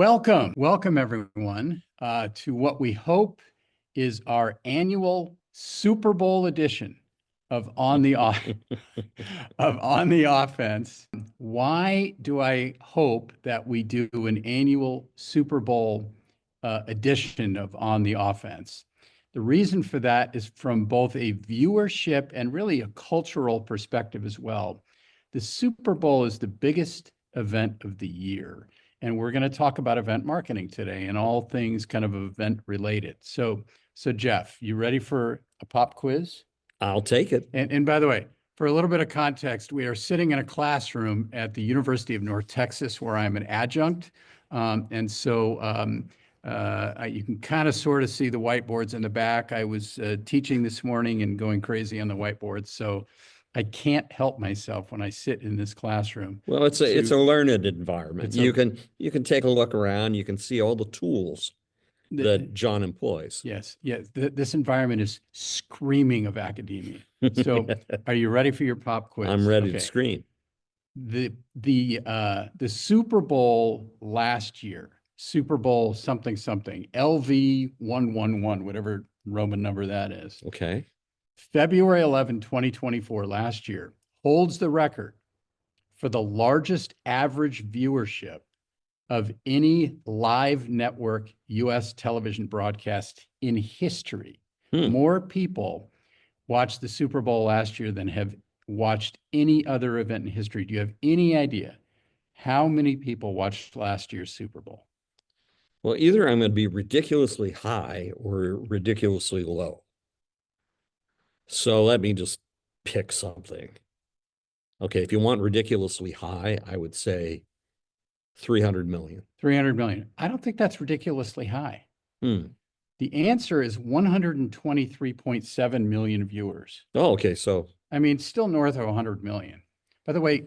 Welcome everyone to what we hope is our annual Super Bowl edition of On the Offense. Why do I hope that we do an annual Super Bowl edition of On the Offense? The reason for that is from both a viewership and really a cultural perspective as well. The Super Bowl is the biggest event of the year. And we're going to talk about event marketing today and all things kind of event related. So Jeff, you ready for a pop quiz? I'll take it. And by the way, for a little bit of context, we are sitting in a classroom at the University of North Texas where I'm an adjunct. You can kind of sort of see the whiteboards in the back. I was teaching this morning and going crazy on the whiteboards. So I can't help myself when I sit in this classroom. Well, it's a learned environment. You can take a look around. You can see all the tools that John employs. Yes. This environment is screaming of academia. So, are you ready for your pop quiz? I'm ready to scream. The Super Bowl last year, Super Bowl something, LV 111, whatever Roman number that is. Okay. February 11, 2024, last year, holds the record for the largest average viewership of any live network U.S. television broadcast in history. More people watched the Super Bowl last year than have watched any other event in history. Do you have any idea how many people watched last year's Super Bowl? Well, either I'm going to be ridiculously high or ridiculously low. So let me just pick something. Okay, if you want ridiculously high, I would say 300 million. 300 million. I don't think that's ridiculously high. The answer is 123.7 million viewers. Oh, okay. So, I mean, still north of 100 million. By the way,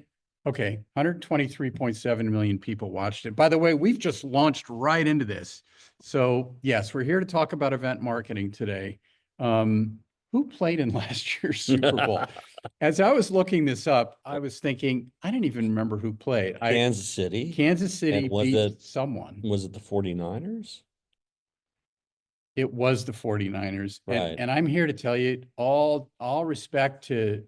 okay, 123.7 million people watched it. By the way, we've just launched right into this. So yes, we're here to talk about event marketing today. Who played in last year's Super Bowl? As I was looking this up, I was thinking, I didn't even remember who played. Kansas City. Kansas City beat someone. Was it the 49ers? It was the 49ers. Right. And I'm here to tell you, all respect to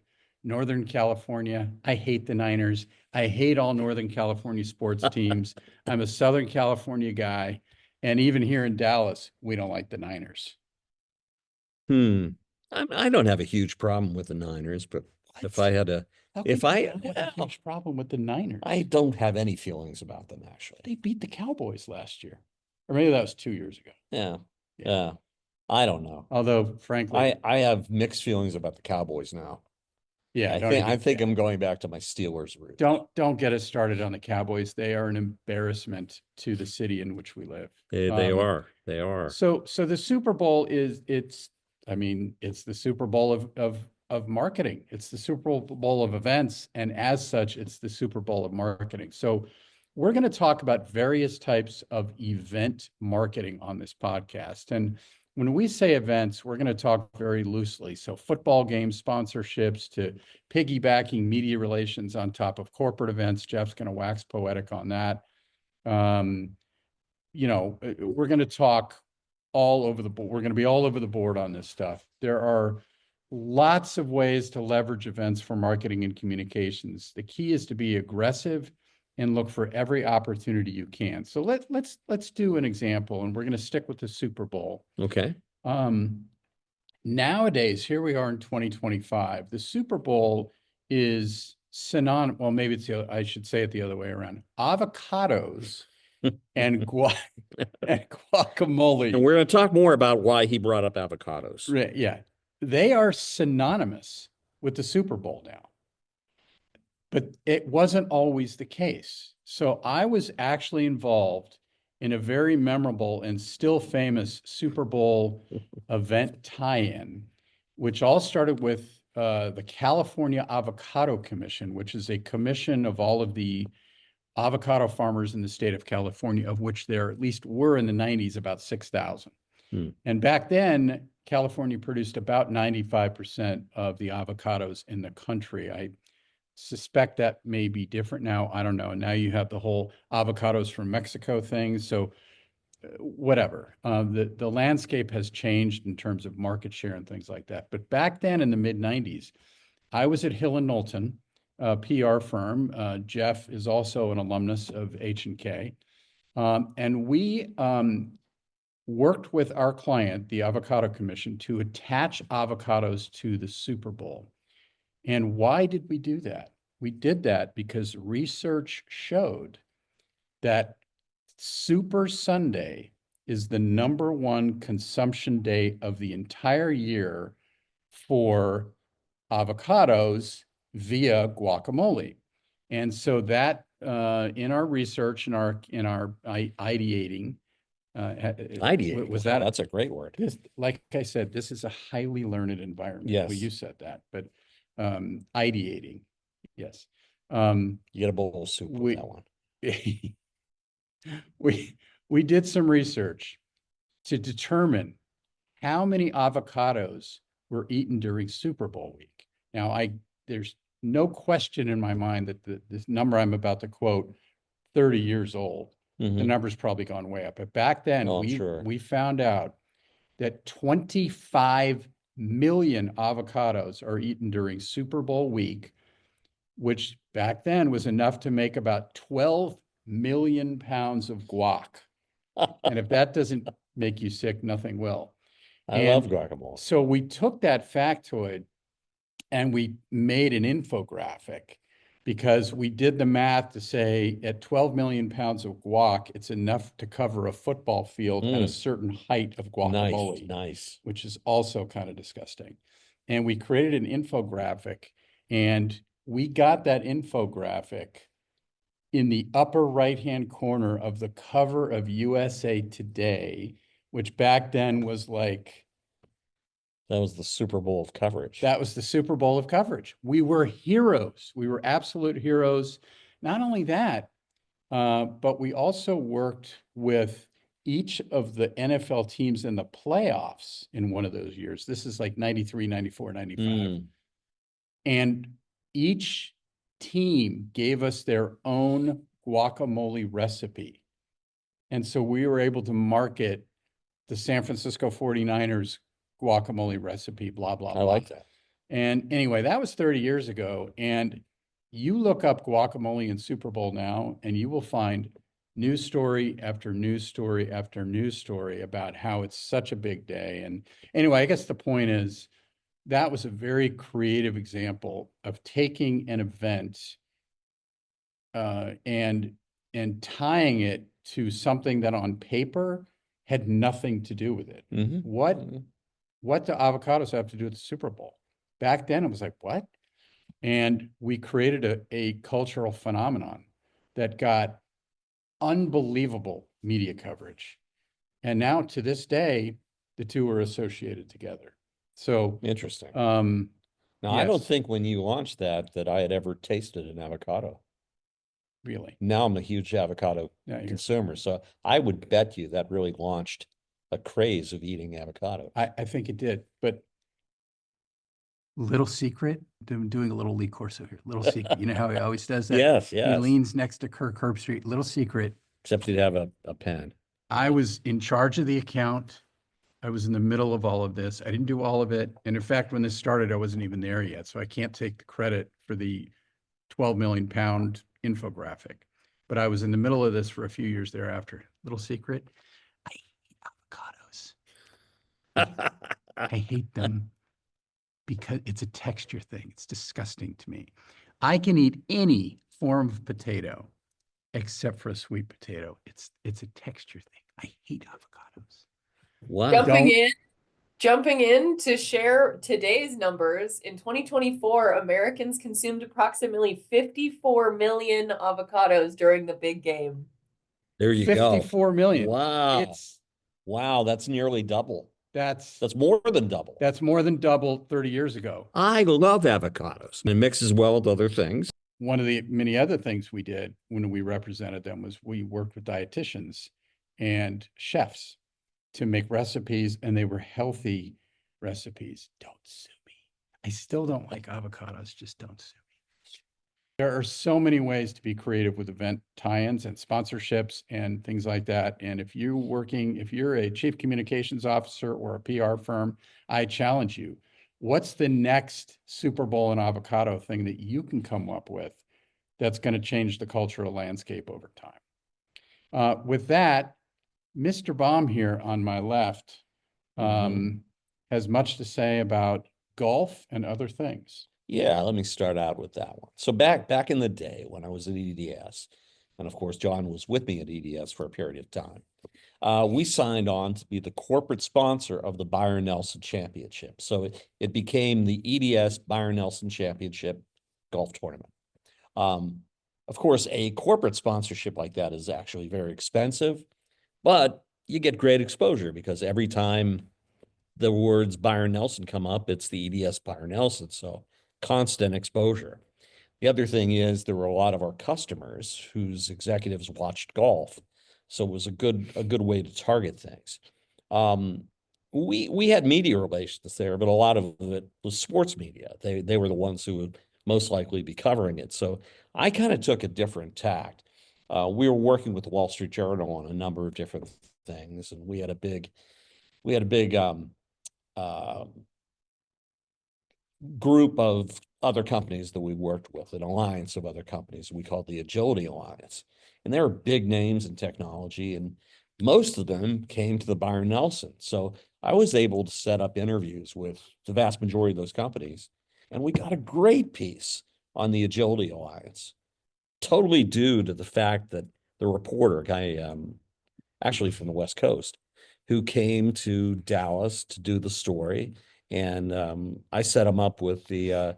Northern California, I hate the Niners. I hate all Northern California sports teams. I'm a Southern California guy. And even here in Dallas, we don't like the Niners. I don't have a huge problem with the Niners, but if I had a huge problem with the Niners. I don't have any feelings about them, actually. They beat the Cowboys last year. Or maybe that was 2 years ago. Yeah. I don't know. Although, frankly, I have mixed feelings about the Cowboys now. Yeah, I think I'm going back to my Steelers route. Don't get us started on the Cowboys. They are an embarrassment to the city in which we live. They are. So the Super Bowl it's the Super Bowl of marketing. It's the Super Bowl of events, and as such, it's the Super Bowl of marketing. So we're going to talk about various types of event marketing on this podcast. And when we say events, we're going to talk very loosely. So football game sponsorships to piggybacking media relations on top of corporate events. Jeff's going to wax poetic on that. We're going to talk all over the board. We're going to be all over the board on this stuff. There are lots of ways to leverage events for marketing and communications. The key is to be aggressive and look for every opportunity you can. So let's do an example, and we're going to stick with the Super Bowl. Okay. Nowadays, here we are in 2025. The Super Bowl is synonymous. Well, maybe I should say it the other way around. Avocados and guacamole. And we're going to talk more about why he brought up avocados. Right, yeah. They are synonymous with the Super Bowl now. But it wasn't always the case. So I was actually involved in a very memorable and still famous Super Bowl event tie-in, which all started with the California Avocado Commission, which is a commission of all of the avocado farmers in the state of California, of which there at least were in the 90s about 6,000. And back then, California produced about 95% of the avocados in the country. suspect that may be different now. I don't know. Now you have the whole avocados from Mexico thing. So whatever. The landscape has changed in terms of market share and things like that. But back then in the mid-90s, I was at Hill and Knowlton, a PR firm. Jeff is also an alumnus of H&K. And we worked with our client, the Avocado Commission, to attach avocados to the Super Bowl. And why did we do that? We did that because research showed that Super Sunday is the #1 consumption day of the entire year for avocados via guacamole. And so that in our research, in our ideating, Ideating. was Wow, that that's a great word. this, like I said, this is a highly learned environment. Well, Yes. you said that, but ideating, yes. You get a bowl of soup with we- that one. we did some research to determine how many avocados were eaten during Super Bowl week. Now, there's no question in my mind that this number I'm about to quote, 30 years old, the Mhm. number's probably gone way up. But back then, Oh, I'm sure. we found out that 25 million avocados are eaten during Super Bowl week, which back then was enough to make about 12 million pounds of guac. And if that doesn't make you sick, nothing will. I love guacamole. So we took that factoid and we made an infographic because we did the math to say at 12 million pounds of guac, it's enough to cover a football field at a certain height of guacamole, Nice. which is also kind of disgusting. And we created an infographic, and we got that infographic in the upper right-hand corner of the cover of USA Today, which back then was like, That was the Super Bowl of coverage. that was the Super Bowl of coverage. We were heroes. We were absolute heroes. Not only that, but we also worked with each of the NFL teams in the playoffs in one of those years. This is like 93, 94, 95. Mm. And each team gave us their own guacamole recipe. And so we were able to market the San Francisco 49ers guacamole recipe, blah, blah, I blah. like that. And anyway, that was 30 years ago. And you look up guacamole in Super Bowl now, and you will find news story after news story after news story about how it's such a big day. And anyway, I guess the point is that was a very creative example of taking an event and tying it to something that on paper had nothing to do with it. Mhm. What Mhm. what do avocados have to do with the Super Bowl? Back then, it was like, what? And we created a cultural phenomenon that got unbelievable media coverage. And now to this day, the two are associated together. So, Interesting. Now, I don't yes. think when you launched that I had ever tasted an avocado. Really, Now I'm a huge avocado yeah, consumer, so I would bet you that really launched a craze of eating avocado. I think it did, but little secret, I'm doing a little Lee Corso here, little secret. You know how he always does that? Yes, He yes. leans next to Kirk Herbstreit, little secret. Except you'd have a pen. I was in charge of the account. I was in the middle of all of this. I didn't do all of it. And in fact, when this started, I wasn't even there yet. So I can't take the credit for the 12 million pound infographic. But I was in the middle of this for a few years thereafter. Little secret, I hate avocados. I hate them because it's a texture thing. It's disgusting to me. I can eat any form of potato except for a sweet potato. It's a texture thing. I hate avocados. Wow. Jumping in to share today's numbers. In 2024, Americans consumed approximately 54 million avocados during the big game. There you go. 54 million. Wow. Wow, that's nearly double. That's more than double. That's more than double 30 years ago. I love avocados. And it mixes well with other things. One of the many other things we did when we represented them was we worked with dietitians and chefs to make recipes, and they were healthy recipes. Don't sue me. I still don't like avocados. Just don't sue me. There are so many ways to be creative with event tie-ins and sponsorships and things like that. And if you're a chief communications officer or a PR firm, I challenge you. What's the next Super Bowl and avocado thing that you can come up with that's going to change the cultural landscape over time? With that, Mr. Baum here on my left has much to say about golf and other things. Yeah, let me start out with that one. So back in the day when I was at EDS, and of course John was with me at EDS for a period of time, we signed on to be the corporate sponsor of the Byron Nelson Championship. So it became the EDS Byron Nelson Championship golf tournament. Of course, a corporate sponsorship like that is actually very expensive, but you get great exposure because every time the words Byron Nelson come up, it's the EDS Byron Nelson. So constant exposure. The other thing is there were a lot of our customers whose executives watched golf. So it was a good way to target things. We had media relations there, but a lot of it was sports media. They were the ones who would most likely be covering it. So I kind of took a different tact. We were working with the Wall Street Journal on a number of different things, and we had a big group of other companies that we worked with, an alliance of other companies we called the Agility Alliance. And they were big names in technology, and most of them came to the Byron Nelson. So I was able to set up interviews with the vast majority of those companies, and we got a great piece on the Agility Alliance, totally due to the fact that the reporter, guy actually from the West Coast, who came to Dallas to do the story. And I set him up with there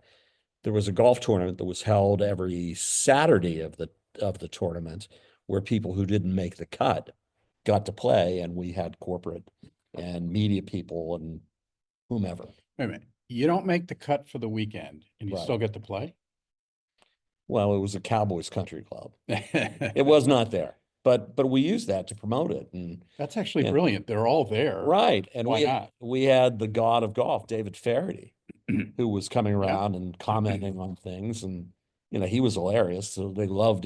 was a golf tournament that was held every Saturday of the tournament where people who didn't make the cut got to play, and we had corporate and media people and whomever. Wait a minute, you don't make the cut for the weekend and you Right. still get to play? Well, it was a Cowboys country club. It was not there, but we used that to promote it. And That's actually Yeah. brilliant. They're all there. right. And Why not? we had the god of golf, David Faraday, who was coming Yeah. around and commenting on things. And, he was hilarious. So they loved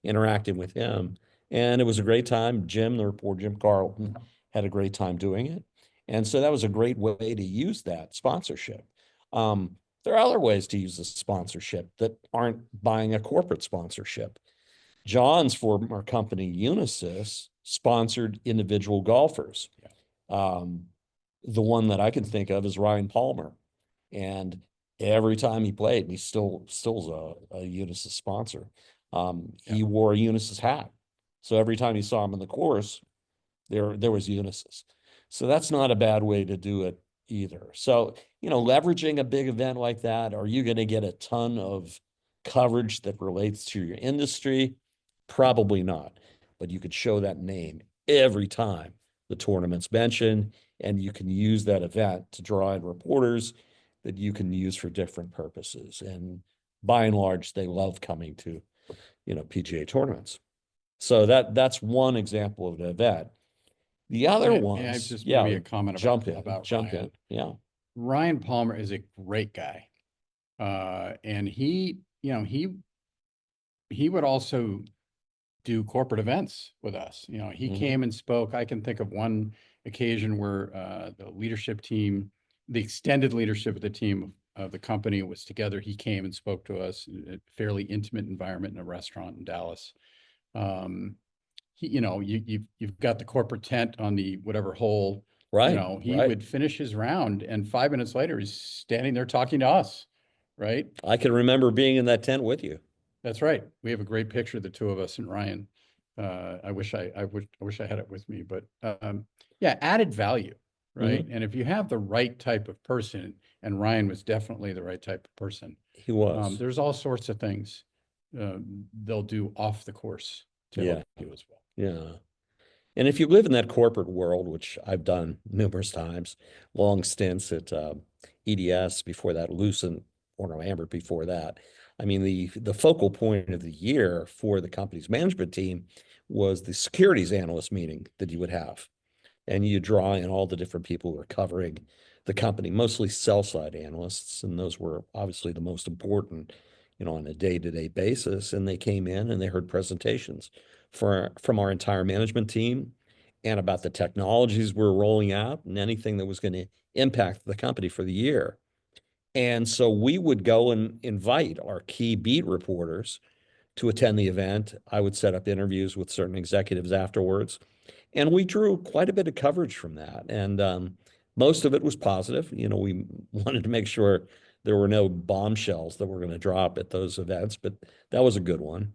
interacting with him. And it was a great time. Jim, the reporter, Jim Carlton, had a great time doing it. And so that was a great way to use that sponsorship. There are other ways to use the sponsorship that aren't buying a corporate sponsorship. John's former company, Unisys, sponsored individual golfers. The one that I can think of is Ryan Palmer. And every time he played, he still is a Unisys sponsor. He wore a Unisys hat. So every time you saw him in the course, there was Unisys. So that's not a bad way to do it either. So, leveraging a big event like that, are you going to get a ton of coverage that relates to your industry? Probably not, but you could show that name every time the tournament's mentioned, and you can use that event to draw in reporters that you can use for different purposes. And by and large, they love coming to, PGA tournaments. So that's one example of an event. The other May I ones, just yeah, maybe a comment jump about in, Ryan? yeah. Ryan Palmer is a great guy. And he would also do corporate events with us. He Mhm. came and spoke. I can think of one occasion where the leadership team, the extended leadership of the team of the company was together. He came and spoke to us in a fairly intimate environment in a restaurant in Dallas. You've got the corporate tent on the whatever hole. Right, He right. would finish his round and 5 minutes later, he's standing there talking to us, right? I can remember being in that tent with you. That's right. We have a great picture of the two of us and Ryan. I wish I had it with me, but yeah, added value, right? And if you have the right type of person, and Ryan was definitely the right type of person, He was. there's all sorts of things they'll do off the course to Yeah. help you as well. Yeah. And if you live in that corporate world, which I've done numerous times, long stints at EDS before that, Lucent, Warner Lambert before that. I mean, the focal point of the year for the company's management team was the securities analyst meeting that you would have. And you draw in all the different people who are covering the company, mostly sell side analysts. And those were obviously the most important on a day-to-day basis. And they came in and they heard presentations from our entire management team and about the technologies we're rolling out and anything that was going to impact the company for the year. And so we would go and invite our key beat reporters to attend the event. I would set up interviews with certain executives afterwards. And we drew quite a bit of coverage from that. And most of it was positive. We wanted to make sure there were no bombshells that were going to drop at those events, but that was a good one.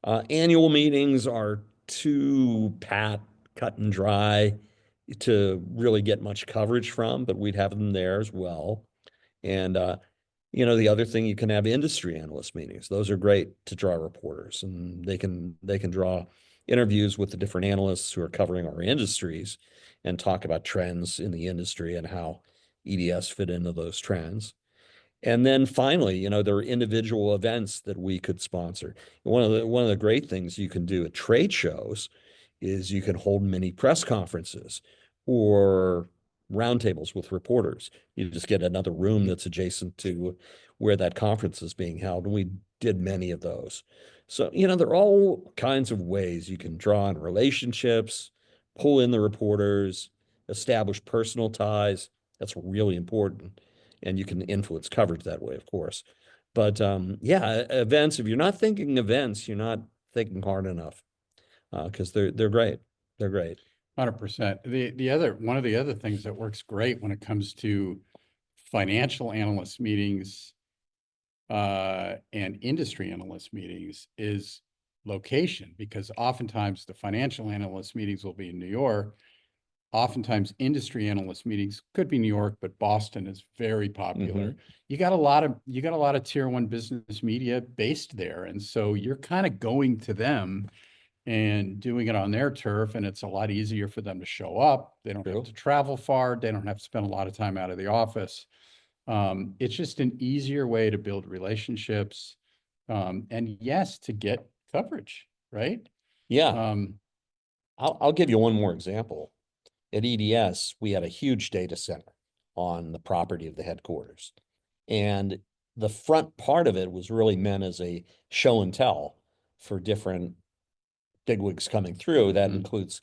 Annual meetings are too cut and dry to really get much coverage from, but we'd have them there as well. And the other thing, you can have industry analyst meetings. Those are great to draw reporters, and they can draw interviews with the different analysts who are covering our industries and talk about trends in the industry and how EDS fit into those trends. And then finally, there are individual events that we could sponsor. One of the great things you can do at trade shows is you can hold mini press conferences or roundtables with reporters. You just get another room that's adjacent to where that conference is being held. And we did many of those. So, there are all kinds of ways you can draw on relationships, pull in the reporters, establish personal ties. That's really important. And you can influence coverage that way, of course. But events, if you're not thinking events, you're not thinking hard enough, because they're great. They're great. 100%. One of the other things that works great when it comes to financial analyst meetings and industry analyst meetings is location, because oftentimes the financial analyst meetings will be in New York. Oftentimes industry analyst meetings could be New York, but Boston is very popular. Mhm. You got a lot of tier one business media based there. And so you're kind of going to them and doing it on their turf, and it's a lot easier for them to show up. They don't True. have to travel far. They don't have to spend a lot of time out of the office. It's just an easier way to build relationships, and yes, to get coverage, right? Yeah. Um, I'll give you one more example. At EDS, we had a huge data center on the property of the headquarters. And the front part of it was really meant as a show and tell for different bigwigs coming through. That Mhm. includes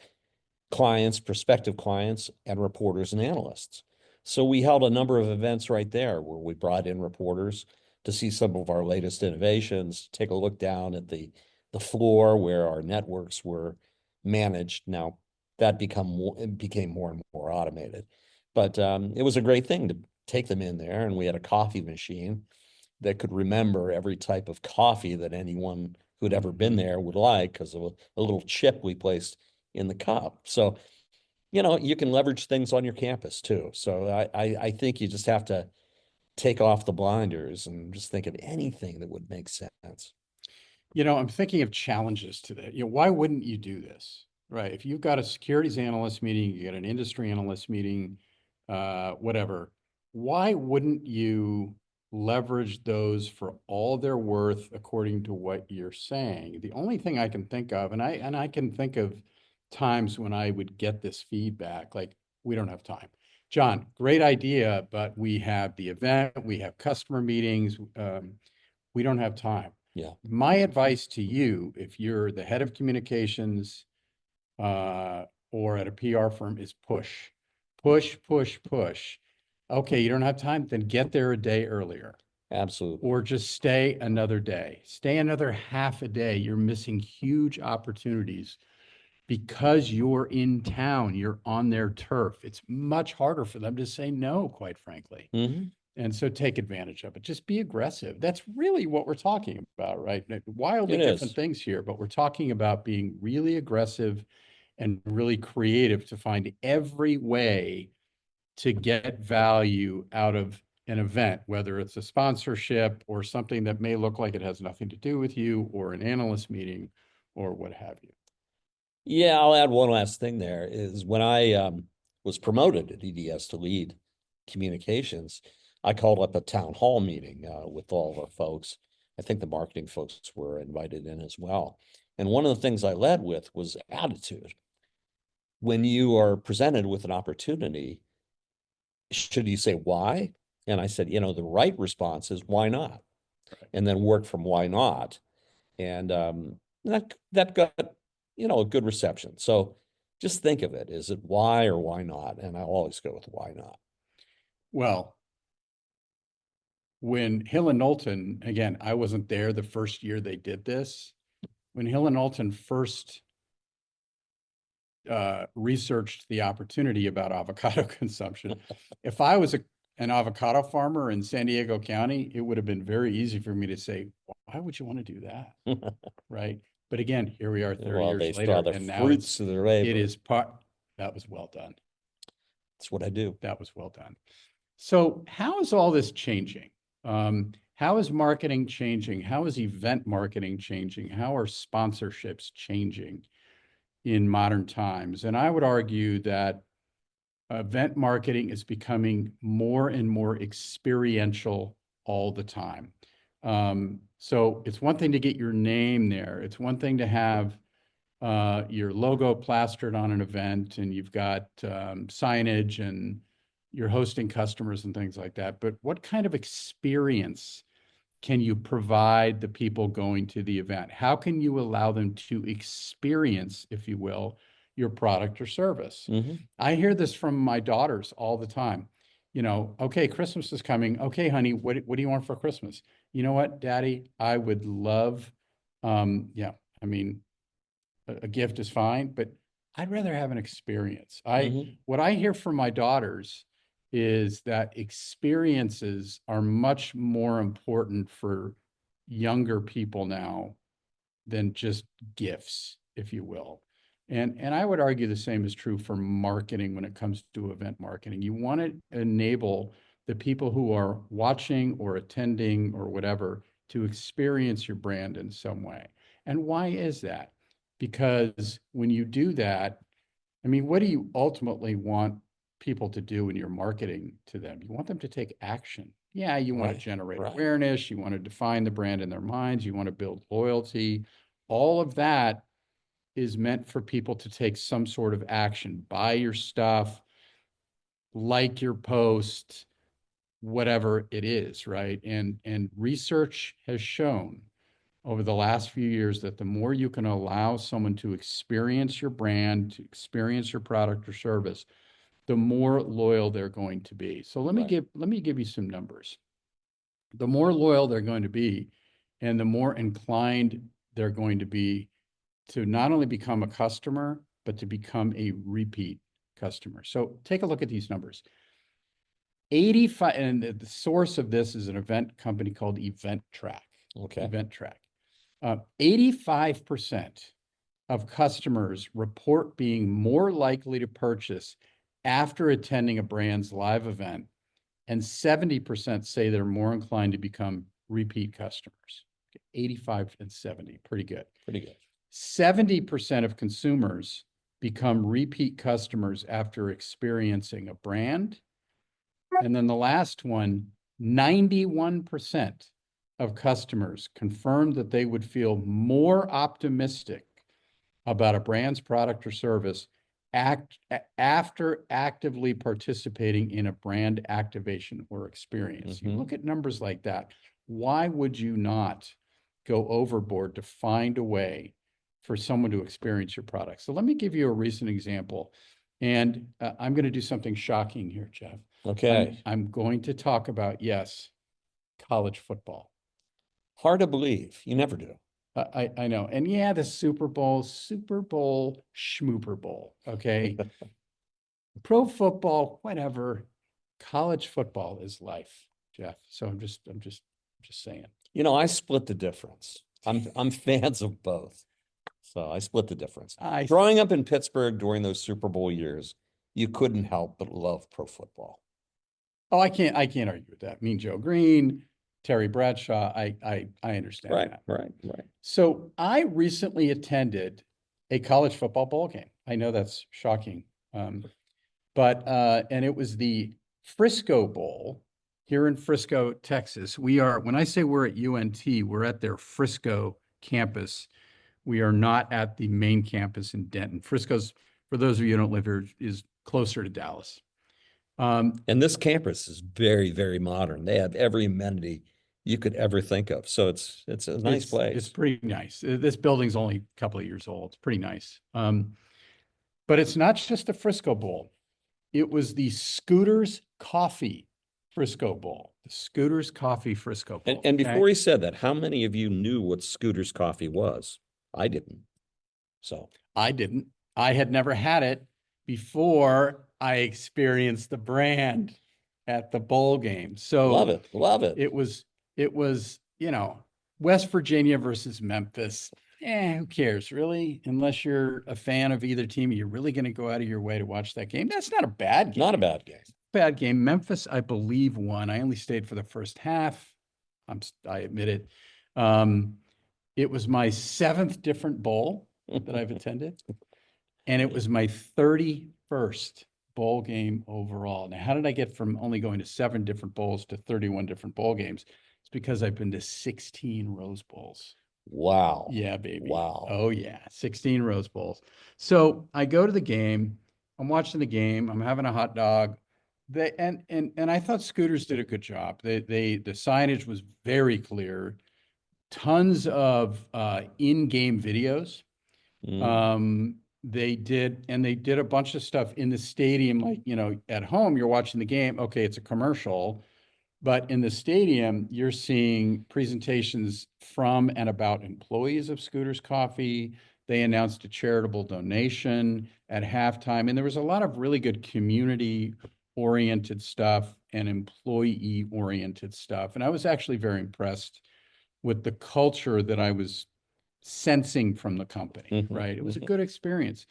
clients, prospective clients, and reporters and analysts. So we held a number of events right there where we brought in reporters to see some of our latest innovations, take a look down at the floor where our networks were managed. Now that became more and more automated, but it was a great thing to take them in there, and we had a coffee machine that could remember every type of coffee that anyone who'd ever been there would like, because of a little chip we placed in the cup. So, you can leverage things on your campus too. So I think you just have to take off the blinders and just think of anything that would make sense. I'm thinking of challenges to that. Why wouldn't you do this? Right. If you've got a securities analyst meeting, you get an industry analyst meeting, whatever, why wouldn't you leverage those for all they're worth according to what you're saying? The only thing I can think of, and I can think of times when I would get this feedback, like, we don't have time. John, great idea, but we have the event, we have customer meetings, we don't have time. Yeah. My advice to you, if you're the head of communications or at a PR firm, is push. Okay, you don't have time, then get there a day earlier. Absolutely. Or just stay another day. Stay another half a day. You're missing huge opportunities because you're in town, you're on their turf. It's much harder for them to say no, quite frankly. Mhm. And so take advantage of it. Just be aggressive. That's really what we're talking about, right? Wildly It different is. things here, but we're talking about being really aggressive and really creative to find every way to get value out of an event, whether it's a sponsorship or something that may look like it has nothing to do with you, or an analyst meeting or what have you. Yeah, I'll add one last thing there is when I was promoted at EDS to lead communications, I called up a town hall meeting with all of our folks. I think the marketing folks were invited in as well. And one of the things I led with was attitude. When you are presented with an opportunity, should you say why? And I said, the right response is why not? Right. and then work from why not. And that got, a good reception. So just think of it. Is it why or why not? And I always go with why not. Well, when Hill and Knowlton, again, I wasn't there the first year they did this. When Hill and Knowlton first researched the opportunity about avocado consumption, if I was an avocado farmer in San Diego County, it would have been very easy for me to say, why would you want to do that? Right. But again, here we are 30 Well, they years saw later, the and now fruits of their labor. it is part, that was well done. That's what I do. That was well done. So how is all this changing? How is marketing changing? How is event marketing changing? How are sponsorships changing in modern times? And I would argue that event marketing is becoming more and more experiential all the time. So it's one thing to get your name there. It's one thing to have your logo plastered on an event, and you've got signage, and you're hosting customers and things like that. But what kind of experience can you provide the people going to the event? How can you allow them to experience, if you will, your product or service? I hear this from my daughters all the time. Okay, Christmas is coming. Okay, honey, what do you want for Christmas? You know what, Daddy? I would love, yeah, I mean, a gift is fine, but I'd rather have an experience. What I hear from my daughters is that experiences are much more important for younger people now than just gifts, if you will. And I would argue the same is true for marketing when it comes to event marketing. You want to enable the people who are watching or attending or whatever to experience your brand in some way. And why is that? Because when you do that, I mean, what do you ultimately want people to do when you're marketing to them? You want them to take action. Yeah, you want to generate awareness. You want to define the brand in their minds. You want to build loyalty. All of that is meant for people to take some sort of action, buy your stuff, like your post, whatever it is, right? And research has shown over the last few years that the more you can allow someone to experience your brand, to experience your product or service, the more loyal they're going to be. So let me give you some numbers. The more loyal they're going to be, and the more inclined they're going to be to not only become a customer, but to become a repeat customer. So take a look at these numbers. 85, and the source of this is an event company called EventTrack. Okay. EventTrack. 85% of customers report being more likely to purchase after attending a brand's live event, and 70% say they're more inclined to become repeat customers. 85 and 70, pretty good. Pretty good. 70% of consumers become repeat customers after experiencing a brand. And then the last one, 91% of customers confirmed that they would feel more optimistic about a brand's product or service after actively participating in a brand activation or experience. You look at numbers like that, why would you not go overboard to find a way for someone to experience your product? So let me give you a recent example. And I'm going to do something shocking here, Jeff. Okay. I'm going to talk about, yes, college football. Hard to believe. You never do. I know. And yeah, the Super Bowl, Schmooper Bowl. Okay. Pro football, whatever. College football is life, Jeff. So I'm just saying. I split the difference. I'm fans of both. So I split the difference. Growing up in Pittsburgh during those Super Bowl years, you couldn't help but love pro football. Oh, I can't argue with that. Mean Joe Green, Terry Bradshaw, I understand that. Right. So I recently attended a college football bowl game. I know that's shocking. And it was the Frisco Bowl here in Frisco, Texas. When I say we're at UNT, we're at their Frisco campus. We are not at the main campus in Denton. Frisco's, for those of you who don't live here, is closer to Dallas. And this campus is very, very modern. They have every amenity you could ever think of. So it's a nice place. It's pretty nice. This building's only a couple of years old. It's pretty nice. But it's not just the Frisco Bowl. It was the Scooters Coffee Frisco Bowl. The Scooters Coffee Frisco Bowl. And okay? before he said that, how many of you knew what Scooter's Coffee was? I didn't. So I didn't. I had never had it before I experienced the brand at the bowl game. So love it. Love it. it was, you know, West Virginia versus Memphis. Who cares, really? Unless you're a fan of either team, you're really going to go out of your way to watch that game. That's not a bad game. Not a bad game. Bad game. Memphis, I believe, won. I only stayed for the first half. I admit it. It was my 7th different bowl that I've attended, and it was my 31st bowl game overall. Now, how did I get from only going to 7 different bowls to 31 different bowl games? It's because I've been to 16 Rose Bowls. Wow. Yeah, baby. Wow. Oh, yeah. 16 Rose Bowls. So I go to the game. I'm watching the game. I'm having a hot dog. And I thought Scooters did a good job. The signage was very clear. Tons of in-game videos. Mm. They did a bunch of stuff in the stadium. Like, you know, at home, you're watching the game. Okay, it's a commercial. But in the stadium, you're seeing presentations from and about employees of Scooters Coffee. They announced a charitable donation at halftime. And there was a lot of really good community-oriented stuff and employee-oriented stuff. And I was actually very impressed with the culture that I was sensing from the company, right? It was a good experience.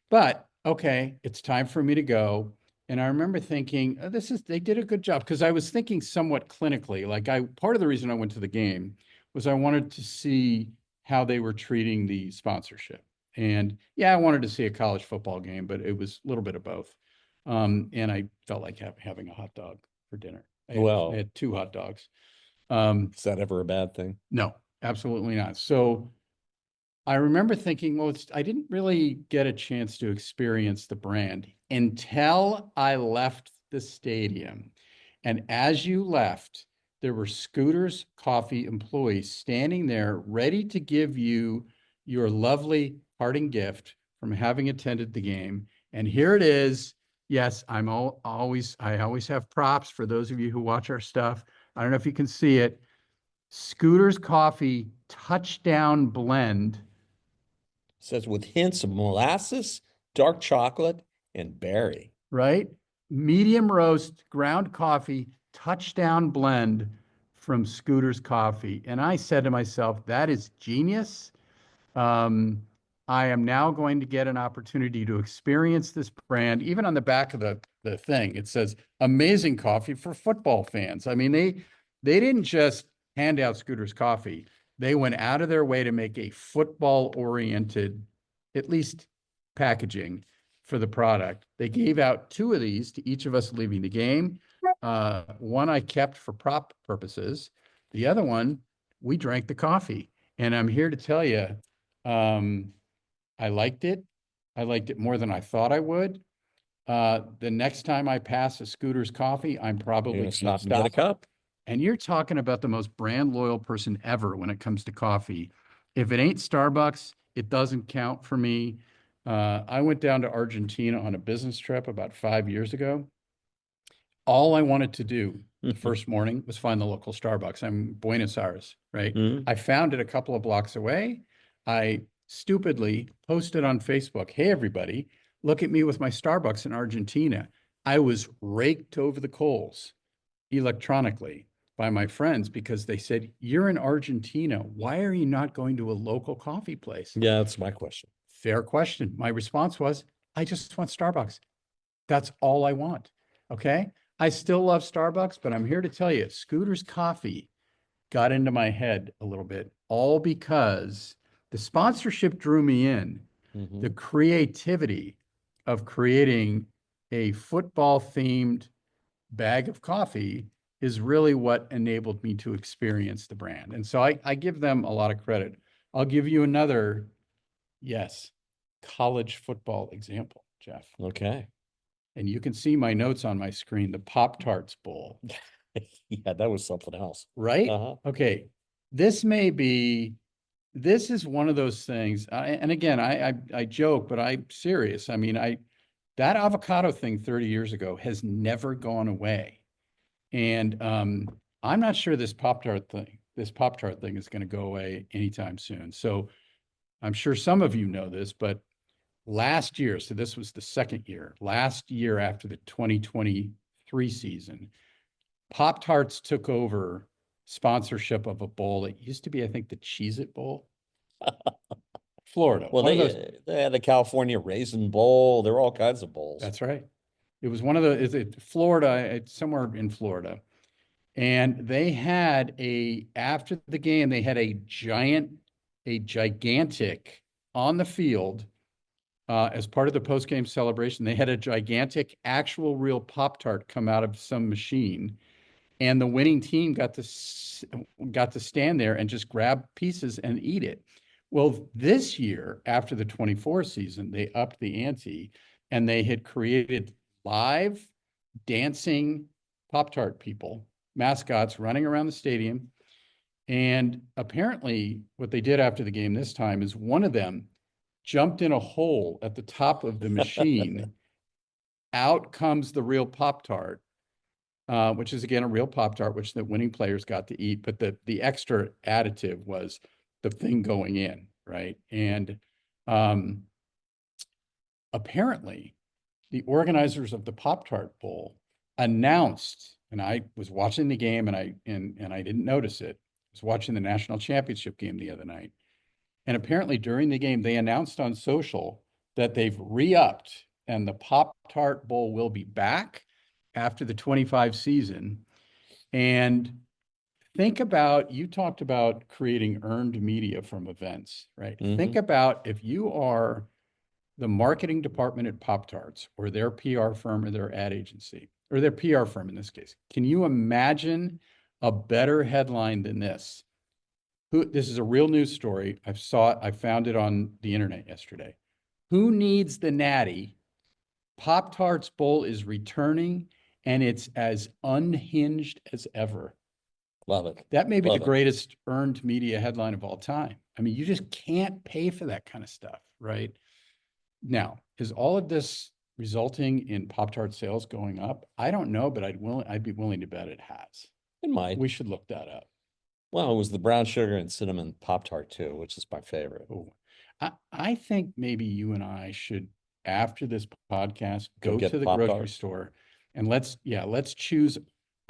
But, okay, it's time for me to go. And I remember thinking, oh, they did a good job, because I was thinking somewhat clinically. Like, part of the reason I went to the game was I wanted to see how they were treating the sponsorship. And yeah, I wanted to see a college football game, but it was a little bit of both. And I felt like having a hot dog for dinner. I had 2 hot dogs. Is that ever a bad thing? No, absolutely not. So I remember thinking, well, I didn't really get a chance to experience the brand until I left the stadium. And as you left, there were Scooters Coffee employees standing there ready to give you your lovely parting gift from having attended the game. And here it is. Yes, I always have props for those of you who watch our stuff. I don't know if you can see it. Scooters Coffee Touchdown Blend. Says with hints of molasses, dark chocolate, and berry. Right? Medium roast ground coffee touchdown blend from Scooters Coffee. And I said to myself, that is genius. I am now going to get an opportunity to experience this brand. Even on the back of the thing, it says amazing coffee for football fans. I mean, they didn't just hand out Scooters Coffee. They went out of their way to make a football-oriented, at least packaging for the product. They gave out 2 of these to each of us leaving the game. One I kept for prop purposes. The other one, we drank the coffee. And I'm here to tell you, I liked it. I liked it more than I thought I would. The next time I pass a Scooters Coffee, I'm probably You're going gonna to stop and get a cup. And you're talking about the most brand loyal person ever when it comes to coffee. If it ain't Starbucks, it doesn't count for me. I went down to Argentina on a business trip about 5 years ago. All I wanted to do the first morning was find the local Starbucks. I'm in Buenos Aires, right? Mhm. I found it a couple of blocks away. I stupidly posted on Facebook, hey, everybody, look at me with my Starbucks in Argentina. I was raked over the coals electronically by my friends because they said, you're in Argentina. Why are you not going to a local coffee place? Yeah, that's my question. Fair question. My response was, I just want Starbucks. That's all I want. Okay. I still love Starbucks, but I'm here to tell you, Scooters Coffee got into my head a little bit, all because the sponsorship drew me in. The creativity of creating a football themed bag of coffee is really what enabled me to experience the brand. And so I give them a lot of credit. I'll give you another, yes, college football example, Jeff. Okay. And you can see my notes on my screen, the Pop-Tarts Bowl. Yeah, that was something else. right? Uh-huh. Okay, this is one of those things. And again, I joke, but I'm serious. I mean, that avocado thing 30 years ago has never gone away. And I'm not sure this Pop-Tart thing is going to go away anytime soon. So I'm sure some of you know this, but last year, so this was the second year, last year after the 2023 season, Pop-Tarts took over sponsorship of a bowl. It used to be, I think, the Cheez-It Bowl. Florida, Well, one of those. they had the California Raisin Bowl. There were all kinds of bowls. That's right. It was one of the, is it Florida? It's somewhere in Florida. And they had after the game, they had a gigantic on the field as part of the post-game celebration. They had a gigantic actual real Pop-Tart come out of some machine. And the winning team got to stand there and just grab pieces and eat it. Well, this year, after the 24 season, they upped the ante and they had created live dancing Pop-Tart people, mascots running around the stadium. And apparently what they did after the game this time is one of them jumped in a hole at the top of the machine. Out comes the real Pop-Tart, which is again a real Pop-Tart, which the winning players got to eat. But the extra additive was the thing going in, right? And apparently the organizers of the Pop-Tart Bowl announced, and I was watching the game and I didn't notice it. I was watching the national championship game the other night. And apparently during the game, they announced on social that they've re-upped and the Pop-Tart Bowl will be back after the 25 season. And think about, you talked about creating earned media from events, right? Mhm. Think about if you are the marketing department at Pop-Tarts or their PR firm or their ad agency, or their PR firm in this case. Can you imagine a better headline than this? This is a real news story. I found it on the internet yesterday. Who needs the natty? Pop-Tarts Bowl is returning and it's as unhinged as ever. Love it. That may be the Love it. greatest earned media headline of all time. I mean, you just can't pay for that kind of stuff, right? Now, is all of this resulting in Pop-Tart sales going up? I don't know, but I'd be willing to bet it has. It might. We should look that up. Well, it was the brown sugar and cinnamon Pop-Tart too, which is my favorite. Oh, I think maybe you and I should, after this podcast, Go go get to the grocery Pop-Tarts. store and let's choose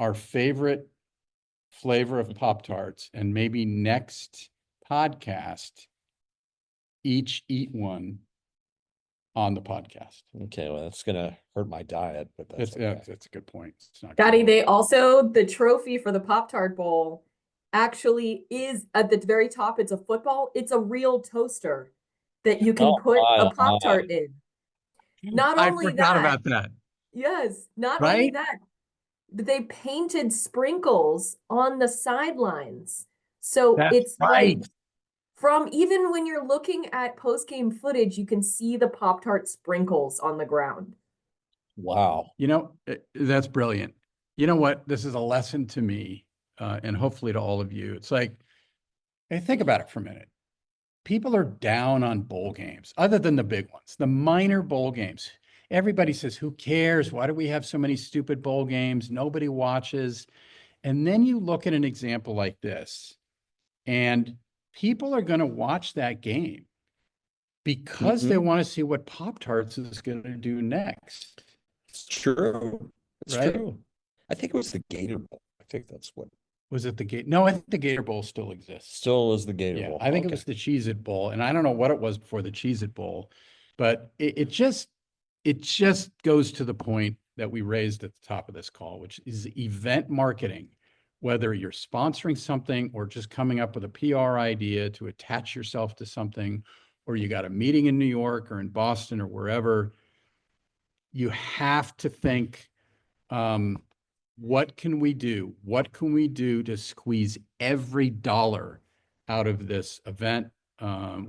our favorite flavor of Pop-Tarts and maybe next podcast, each eat one on the podcast. Okay, well, that's gonna hurt my diet, but that's okay. That's a good point. It's not Scotty, gonna- they also, the trophy for the Pop-Tart Bowl actually is at the very top. It's a football. It's a real toaster that you can Oh put my, a oh Pop-Tart in. Not I only forgot that, about that. yes, not only Right? that, but they painted sprinkles on the sidelines. So That's it's right. like from even when you're looking at post-game footage, you can see the Pop-Tart sprinkles on the ground. Wow. You know, that's brilliant. You know what? This is a lesson to me, and hopefully to all of you. It's like, hey, think about it for a minute. People are down on bowl games, other than the big ones, the minor bowl games. Everybody says, who cares? Why do we have so many stupid bowl games? Nobody watches. And then you look at an example like this, and people are going to watch that game because they want to see what Pop-Tarts is going to do next. It's true. It's Right? true. I think it was the Gator Bowl. I think that's what Was it the Gator? No, I think the Gator Bowl still exists. still is the Gator Yeah, Bowl. I think it Okay. was the Cheez-It Bowl, and I don't know what it was before the Cheez-It Bowl, but it just goes to the point that we raised at the top of this call, which is event marketing. Whether you're sponsoring something or just coming up with a PR idea to attach yourself to something, or you got a meeting in New York or in Boston or wherever, you have to think, what can we do? What can we do to squeeze every dollar out of this event,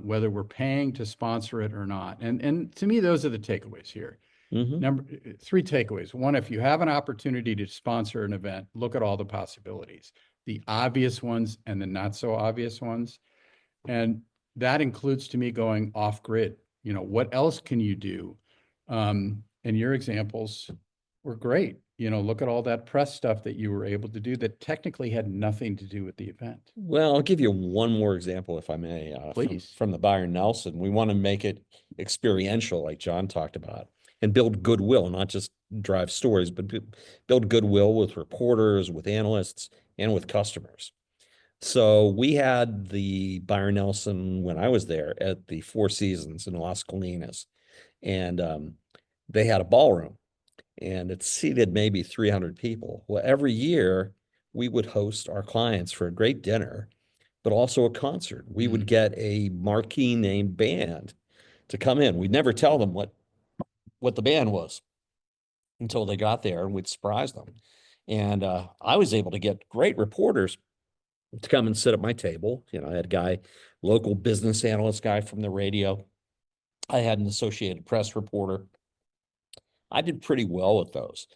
whether we're paying to sponsor it or not? And to me, those are the takeaways here. Three takeaways. One, if you have an opportunity to sponsor an event, look at all the possibilities, the obvious ones and the not so obvious ones. And that includes to me going off grid. What else can you do? And your examples were great. Look at all that press stuff that you were able to do that technically had nothing to do with the event. Well, I'll give you one more example, if I may, Please. from the Byron Nelson. We want to make it experiential, like John talked about, and build goodwill, not just drive stories, but build goodwill with reporters, with analysts, and with customers. So we had the Byron Nelson when I was there at the Four Seasons in Las Colinas, and they had a ballroom, and it seated maybe 300 people. Well, every year we would host our clients for a great dinner, but also a concert. We would get a marquee name band to come in. We'd never tell them what the band was until they got there, and we'd surprise them. And I was able to get great reporters to come and sit at my table. I had a guy, local business analyst guy from the radio. I had an Associated Press reporter. I did pretty well with those.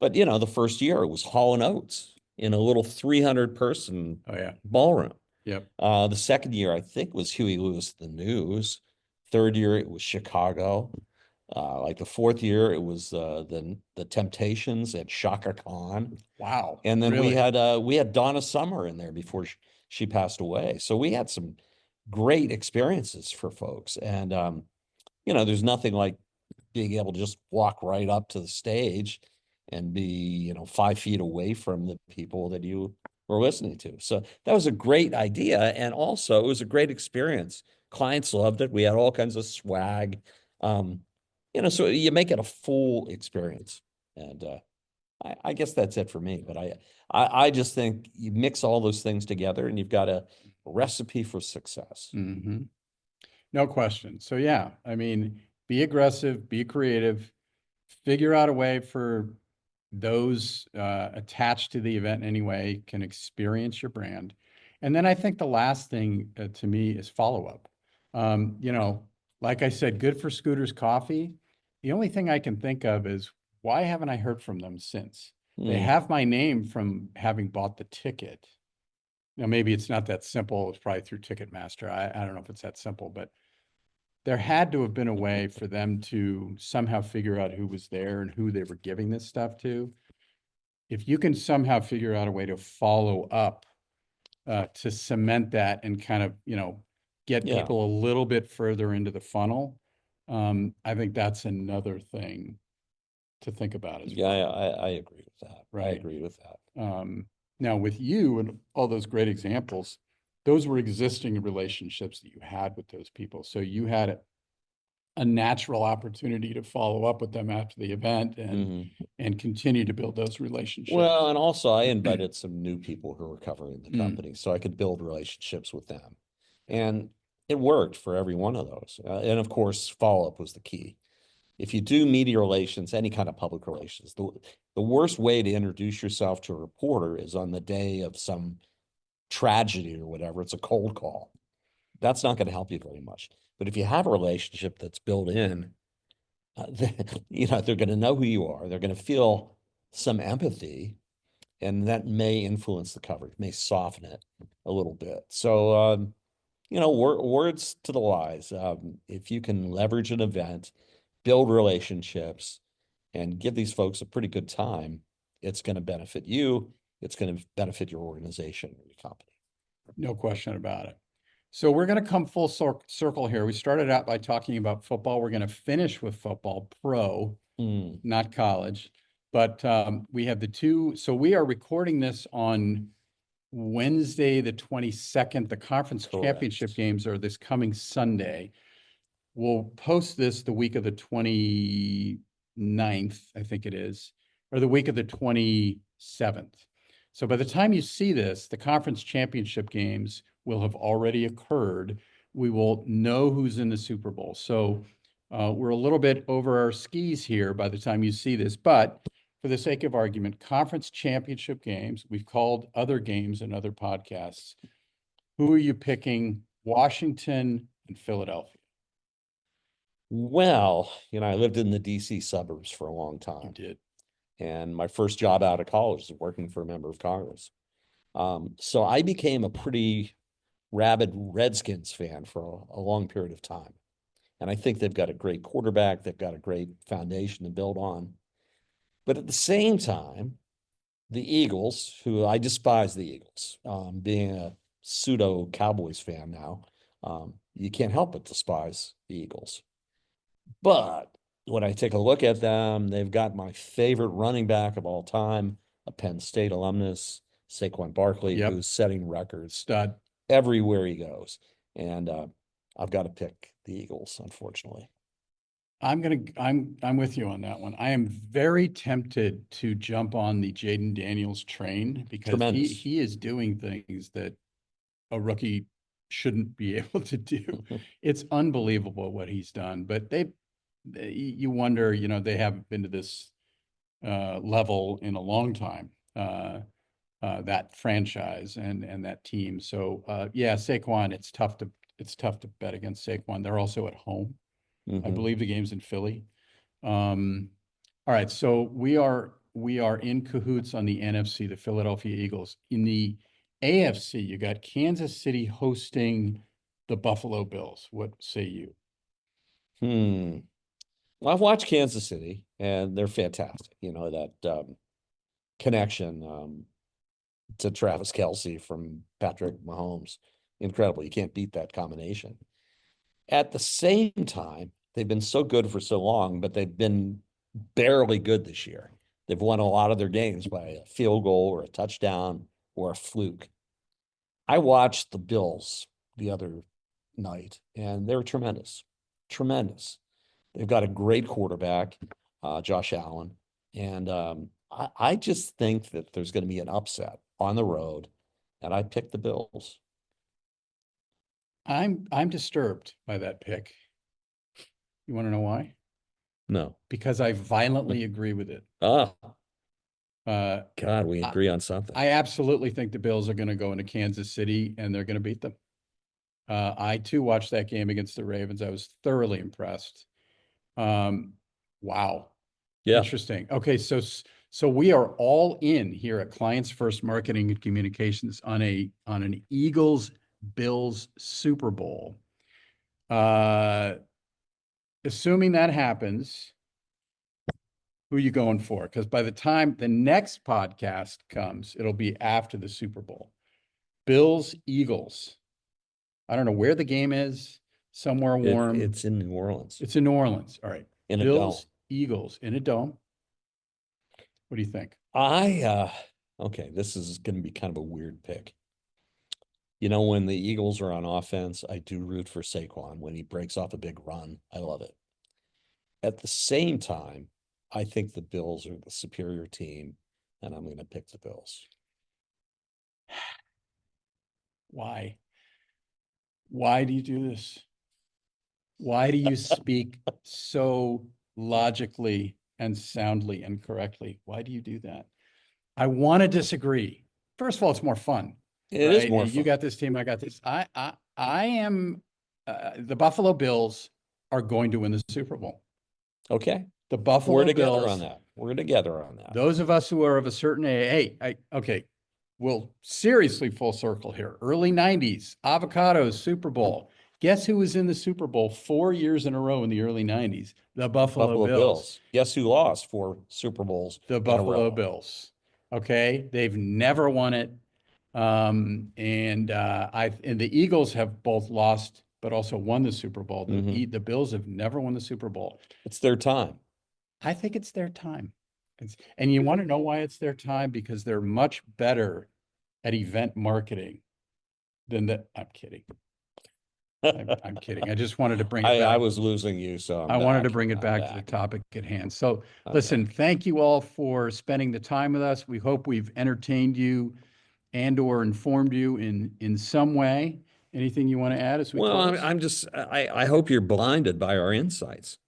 But, the first year it was Hall & Oates in a little 300 person ballroom. Yep. The second year, I think, was Huey Lewis, the News. Third year, it was Chicago. Like the fourth year, it was the Temptations at Shaka Khan. Wow. And then Really? we had Donna Summer in there before she passed away. So we had some great experiences for folks. And there's nothing like being able to just walk right up to the stage and be 5 feet away from the people that you were listening to. So that was a great idea, and also it was a great experience. Clients loved it. We had all kinds of swag. So you make it a full experience. And I guess that's it for me. But I just think you mix all those things together and you've got a recipe for success. Mm-hmm. No question. So yeah, I mean, be aggressive, be creative, figure out a way for those attached to the event anyway can experience your brand. And then I think the last thing to me is follow-up. Like I said, good for Scooter's Coffee. The only thing I can think of is, why haven't I heard from them since? They have my name from having bought the ticket. Now, maybe it's not that simple. It's probably through Ticketmaster. I don't know if it's that simple, but there had to have been a way for them to somehow figure out who was there and who they were giving this stuff to. If you can somehow figure out a way to follow up to cement that and kind of, get people a little bit further into the funnel, I think that's another thing to think about as well. Yeah, I agree with that. Right. I agree with that. Now with you and all those great examples, those were existing relationships that you had with those people. So you had a natural opportunity to follow up with them after the event and continue to build those relationships. Well, and also I invited some new people who were covering the company so I could build relationships with them. And it worked for every one of those. And of course, follow-up was the key. If you do media relations, any kind of public relations, the worst way to introduce yourself to a reporter is on the day of some tragedy or whatever. It's a cold call. That's not going to help you very much. But if you have a relationship that's built in, they're going to know who you are. They're going to feel some empathy, and that may influence the coverage, may soften it a little bit. So, words to the wise. If you can leverage an event, build relationships, and give these folks a pretty good time, it's going to benefit you. It's going to benefit your organization or your company. No question about it. So we're going to come full circle here. We started out by talking about football. We're going to finish with football, pro, not college. But we have the two. So we are recording this on Wednesday, the 22nd. The conference championship games are this coming Sunday. We'll post this the week of the 29th, I think it is, or the week of the 27th. So by the time you see this, the conference championship games will have already occurred. We will know who's in the Super Bowl. So we're a little bit over our skis here by the time you see this, but for the sake of argument, conference championship games, we've called other games and other podcasts. Who are you picking? Washington and Philadelphia. Well, I lived in the DC suburbs for a long You time. did. And my first job out of college was working for a member of Congress. So I became a pretty rabid Redskins fan for a long period of time. And I think they've got a great quarterback. They've got a great foundation to build on. But at the same time, the Eagles, who I despise the Eagles, being a pseudo Cowboys fan now, you can't help but despise the Eagles. But when I take a look at them, they've got my favorite running back of all time, a Penn State alumnus, Saquon Barkley, Yep. who's setting records Stud. everywhere he goes. And I've got to pick the Eagles, unfortunately. I'm with you on that one. I am very tempted to jump on the Jaden Daniels train because Tremendous. he is doing things that a rookie shouldn't be able to do. It's unbelievable what he's done, but you wonder, they haven't been to this level in a long time, that franchise and that team. So yeah, Saquon, it's tough to bet against Saquon. They're also at home. I Mhm. believe the game's in Philly. All right, so we are in cahoots on the NFC, the Philadelphia Eagles. In the AFC, you got Kansas City hosting the Buffalo Bills. What say you? Well, I've watched Kansas City, and they're fantastic. That connection to Travis Kelce from Patrick Mahomes, incredible. You can't beat that combination. At the same time, they've been so good for so long, but they've been barely good this year. They've won a lot of their games by a field goal or a touchdown or a fluke. I watched the Bills the other night, and they're tremendous, tremendous. They've got a great quarterback, Josh Allen, and I just think that there's going to be an upset on the road, and I picked the Bills. I'm disturbed by that pick. You want to know why? No. Because I violently agree with it. Oh, Uh, God, we agree on something. I absolutely think the Bills are going to go into Kansas City and they're going to beat them. I too watched that game against the Ravens. I was thoroughly impressed. Wow. Yeah. Interesting. Okay, so we are all in here at Clients First Marketing and Communications on an Eagles Bills Super Bowl. Assuming that happens, who are you going for? Because by the time the next podcast comes, it'll be after the Super Bowl. Bills, Eagles. I don't know where the game is, somewhere warm. It's in New Orleans. It's in New Orleans. All right. In a Bills, dome. Eagles in a dome. What do you think? Okay, this is going to be kind of a weird pick. When the Eagles are on offense, I do root for Saquon. When he breaks off a big run, I love it. At the same time, I think the Bills are the superior team, and I'm going to pick the Bills. Why? Why do you do this? Why do you speak so logically and soundly and correctly? Why do you do that? I want to disagree. First of all, it's more fun. It is right? more You fun. got this team, I got this. I am the Buffalo Bills are going to win the Super Bowl. Okay. The Buffalo We're together Bills, on that. We're together on that. those of us who are of a certain age, okay, well, seriously, full circle here. Early 90s, Avocados, Super Bowl. Guess who was in the Super Bowl 4 years in a row in the early 90s? The Buffalo Bills. Guess who lost 4 Super Bowls? The in a Buffalo row? Bills. Okay, they've never won it. And the Eagles have both lost, but also won the Super Bowl. The Bills have never won the Super Bowl. It's their time. I think it's their time. And you want to know why it's their time? Because they're much better at event marketing than I'm kidding. I'm kidding. I just wanted to bring it back. I was losing you, so I wanted to bring it back to the topic at hand. So listen, thank you all for spending the time with us. We hope we've entertained you and or informed you in some way. Anything you want to add as we close? I hope you're blinded by our insights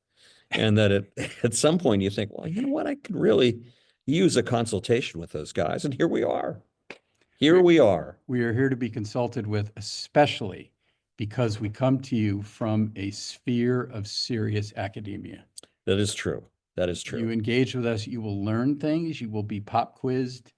and that at some point you think, well, you know what, I could really use a consultation with those guys. And here we are. We are here to be consulted with, especially because we come to you from a sphere of serious academia. That is true. That is You true. engage with us, you will learn things, you will be pop quizzed,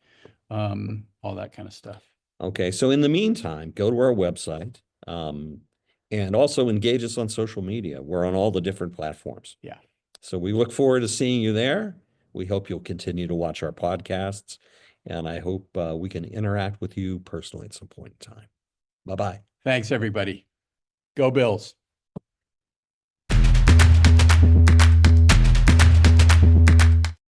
all that kind of stuff. Okay, so in the meantime, go to our website, and also engage us on social media. We're on all the different platforms. Yeah. So we look forward to seeing you there. We hope you'll continue to watch our podcasts, and I hope we can interact with you personally at some point in time. Bye-bye. Thanks, everybody. Go Bills.